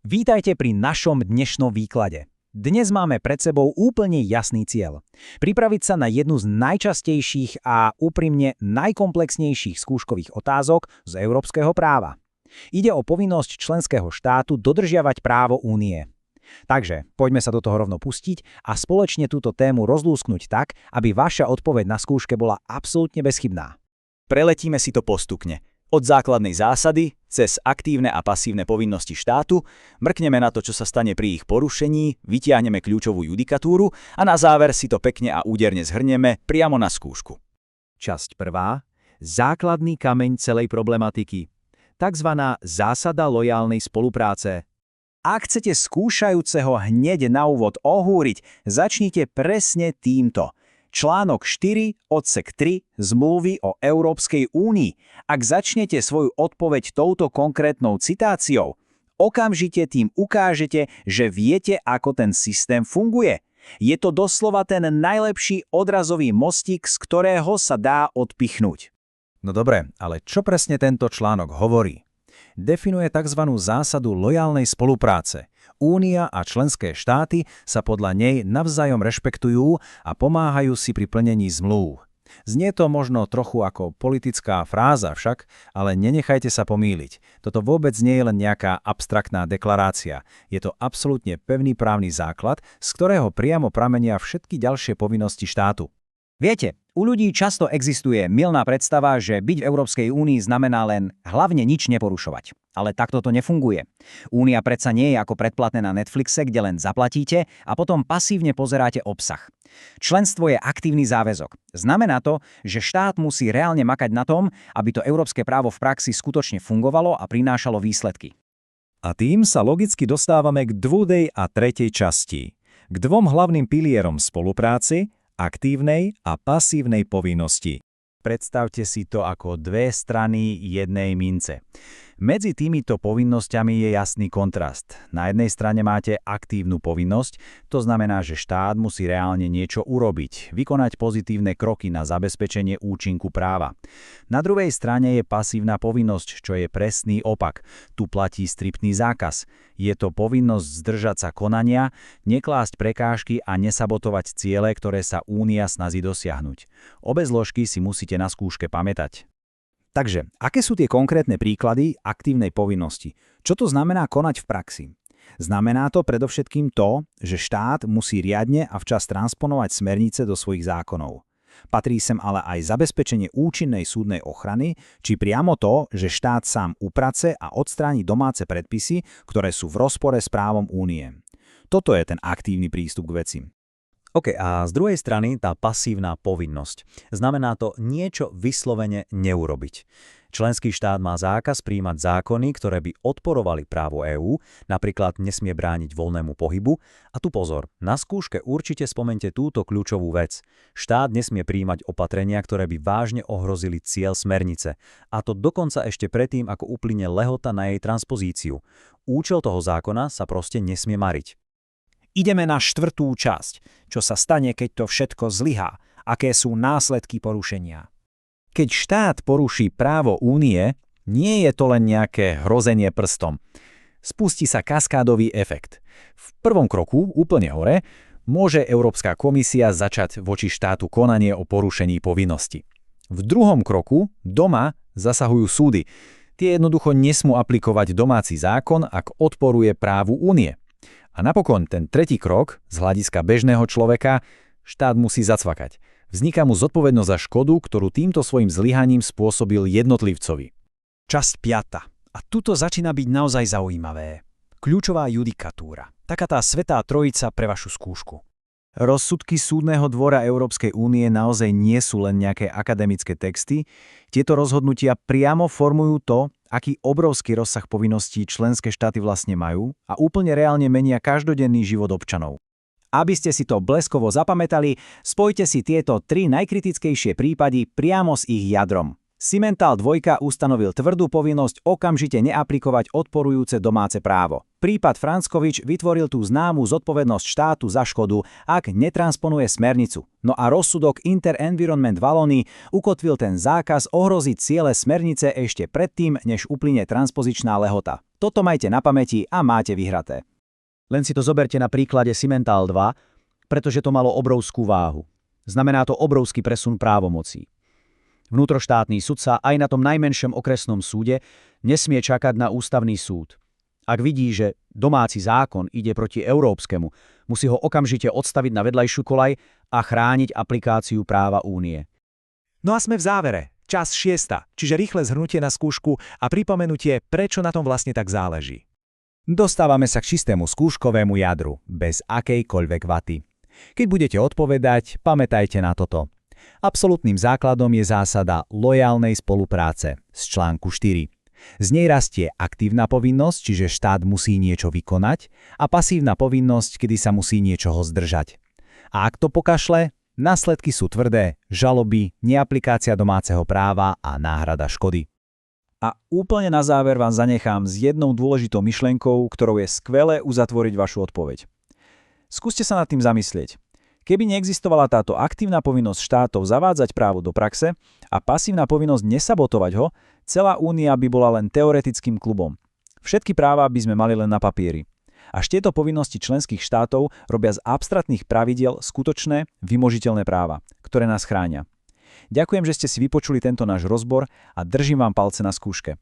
Vítajte pri našom dnešnom výklade. Dnes máme pred sebou úplne jasný cieľ. Pripraviť sa na jednu z najčastejších a úprimne najkomplexnejších skúškových otázok z európskeho práva. Ide o povinnosť členského štátu dodržiavať právo Únie. Takže poďme sa do toho rovno pustiť a spoločne túto tému rozlúsknuť tak, aby vaša odpoveď na skúške bola absolútne bezchybná. Preletíme si to postupne. Od základnej zásady, cez aktívne a pasívne povinnosti štátu, mrkneme na to, čo sa stane pri ich porušení, vytiahneme kľúčovú judikatúru a na záver si to pekne a úderne zhrnieme priamo na skúšku. Časť 1. Základný kameň celej problematiky. Takzvaná zásada lojálnej spolupráce. Ak chcete skúšajúceho hneď na úvod ohúriť, začnite presne týmto. Článok 4, odsek 3 Zmluvy o Európskej únii. Ak začnete svoju odpoveď touto konkrétnou citáciou, okamžite tým ukážete, že viete, ako ten systém funguje. Je to doslova ten najlepší odrazový mostík, z ktorého sa dá odpichnúť. No dobre, ale čo presne tento článok hovorí? Definuje tzv. Zásadu lojálnej spolupráce. Únia a členské štáty sa podľa nej navzájom rešpektujú a pomáhajú si pri plnení zmlúv. Znie to možno trochu ako politická fráza však, ale nenechajte sa pomýliť. Toto vôbec nie je len nejaká abstraktná deklarácia. Je to absolútne pevný právny základ, z ktorého priamo pramenia všetky ďalšie povinnosti štátu. Viete, u ľudí často existuje mylná predstava, že byť v Európskej únii znamená len hlavne nič neporušovať. Ale takto to nefunguje. Únia predsa nie je ako predplatné na Netflixe, kde len zaplatíte a potom pasívne pozeráte obsah. Členstvo je aktívny záväzok. Znamená to, že štát musí reálne makať na tom, aby to európske právo v praxi skutočne fungovalo a prinášalo výsledky. A tým sa logicky dostávame k druhej a tretej časti. K dvom hlavným pilierom spolupráci, aktívnej a pasívnej povinnosti. Predstavte si to ako dve strany jednej mince. Medzi týmito povinnosťami je jasný kontrast. Na jednej strane máte aktívnu povinnosť, to znamená, že štát musí reálne niečo urobiť, vykonať pozitívne kroky na zabezpečenie účinku práva. Na druhej strane je pasívna povinnosť, čo je presný opak. Tu platí striktný zákaz. Je to povinnosť zdržať sa konania, neklásť prekážky a nesabotovať ciele, ktoré sa Únia snaží dosiahnuť. Obe zložky si musíte na skúške pamätať. Takže, aké sú tie konkrétne príklady aktívnej povinnosti? Čo to znamená konať v praxi? Znamená to predovšetkým to, že štát musí riadne a včas transponovať smernice do svojich zákonov. Patrí sem ale aj zabezpečenie účinnej súdnej ochrany, či priamo to, že štát sám uprace a odstráni domáce predpisy, ktoré sú v rozpore s právom Únie. Toto je ten aktívny prístup k veci. OK, a z druhej strany tá pasívna povinnosť. Znamená to niečo vyslovene neurobiť. Členský štát má zákaz prijímať zákony, ktoré by odporovali právu EÚ, napríklad nesmie brániť voľnému pohybu. A tu pozor, na skúške určite spomente túto kľúčovú vec. Štát nesmie prijímať opatrenia, ktoré by vážne ohrozili cieľ smernice. A to dokonca ešte predtým, ako uplyne lehota na jej transpozíciu. Účel toho zákona sa proste nesmie mariť. Ideme na štvrtú časť. Čo sa stane, keď to všetko zlyhá? Aké sú následky porušenia? Keď štát poruší právo Únie, nie je to len nejaké hrozenie prstom. Spustí sa kaskádový efekt. V prvom kroku, úplne hore, môže Európska komisia začať voči štátu konanie o porušení povinnosti. V druhom kroku, doma, zasahujú súdy. Tie jednoducho nesmú aplikovať domáci zákon, ak odporuje právu Únie. A napokon ten tretí krok, z hľadiska bežného človeka, štát musí zacvakať. Vzniká mu zodpovednosť za škodu, ktorú týmto svojim zlyhaním spôsobil jednotlivcovi. Časť 5. A tuto začína byť naozaj zaujímavé. Kľúčová judikatúra. Taká tá svätá trojica pre vašu skúšku. Rozsudky Súdneho dvora Európskej únie naozaj nie sú len nejaké akademické texty. Tieto rozhodnutia priamo formujú to, aký obrovský rozsah povinností členské štáty vlastne majú a úplne reálne menia každodenný život občanov. Aby ste si to bleskovo zapamätali, spojte si tieto tri najkritickejšie prípady priamo s ich jadrom. Simmental 2 ustanovil tvrdú povinnosť okamžite neaplikovať odporujúce domáce právo. Prípad Franckovič vytvoril tú známu zodpovednosť štátu za škodu, ak netransponuje smernicu. No a rozsudok Inter-Environment Wallonie ukotvil ten zákaz ohroziť ciele smernice ešte predtým, než uplyne transpozičná lehota. Toto majte na pamäti a máte vyhraté. Len si to zoberte na príklade Simmental 2, pretože to malo obrovskú váhu. Znamená to obrovský presun právomocí. Vnútroštátny sudca aj na tom najmenšom okresnom súde nesmie čakať na ústavný súd. Ak vidí, že domáci zákon ide proti európskemu, musí ho okamžite odstaviť na vedľajšiu koľaj a chrániť aplikáciu práva únie. No a sme v závere. Čas 6, čiže rýchle zhrnutie na skúšku a pripomenutie, prečo na tom vlastne tak záleží. Dostávame sa k čistému skúškovému jadru, bez akejkoľvek vaty. Keď budete odpovedať, pamätajte na toto. Absolútnym základom je zásada lojálnej spolupráce z článku 4. Z nej rastie aktívna povinnosť, čiže štát musí niečo vykonať, a pasívna povinnosť, kedy sa musí niečoho zdržať. A ak to pokašle, následky sú tvrdé, žaloby, neaplikácia domáceho práva a náhrada škody. A úplne na záver vám zanechám s jednou dôležitou myšlienkou, ktorou je skvelé uzatvoriť vašu odpoveď. Skúste sa nad tým zamyslieť. Keby neexistovala táto aktívna povinnosť štátov zavádzať právo do praxe a pasívna povinnosť nesabotovať ho, celá únia by bola len teoretickým klubom. Všetky práva by sme mali len na papieri. Až tieto povinnosti členských štátov robia z abstraktných pravidiel skutočné, vymožiteľné práva, ktoré nás chránia. Ďakujem, že ste si vypočuli tento náš rozbor a držím vám palce na skúške.